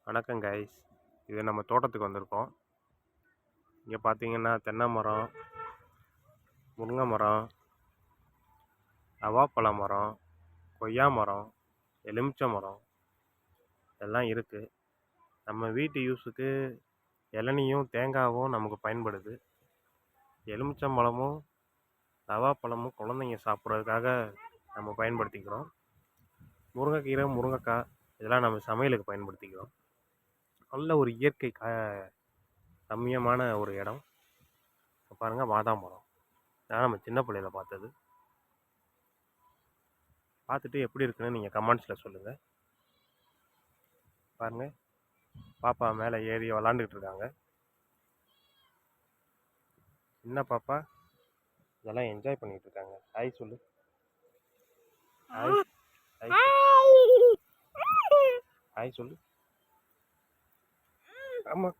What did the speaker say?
வணக்கம் கைஸ். இது நம்ம தோட்டத்துக்கு வந்திருக்கோம். இங்கே பார்த்தீங்கன்னா தென்னை மரம், முருங்கை மரம், நவாப்பழ மரம், கொய்யா மரம், எலுமிச்சை மரம் எல்லாம் இருக்குது. நம்ம வீட்டு யூஸுக்கு இளநியும் தேங்காயும் நமக்கு பயன்படுது. எலுமிச்சம்பழமும் நவாப்பழமும் குழந்தைங்க சாப்பிட்றதுக்காக நம்ம பயன்படுத்திக்கிறோம். முருங்கைக்கீரை, முருங்கைக்காய் இதெல்லாம் நம்ம சமையலுக்கு பயன்படுத்திக்கிறோம். நல்ல ஒரு இயற்கை ரம்மியமான ஒரு இடம். பாருங்கள், பாதாம் மரம். அதான் நம்ம சின்ன பிள்ளையில பார்த்தது. பார்த்துட்டு எப்படி இருக்குன்னு நீங்கள் கமெண்ட்ஸில் சொல்லுங்கள். பாருங்கள், பாப்பா மேலே ஏறி விளாண்டுக்கிட்டு இருக்காங்க. சின்ன பாப்பா இதெல்லாம் என்ஜாய் பண்ணிகிட்டு இருக்காங்க. ஹாய் சொல்லு. ஹாய் ஹாய் ஹாய் சொல்லு. ஆமாம்.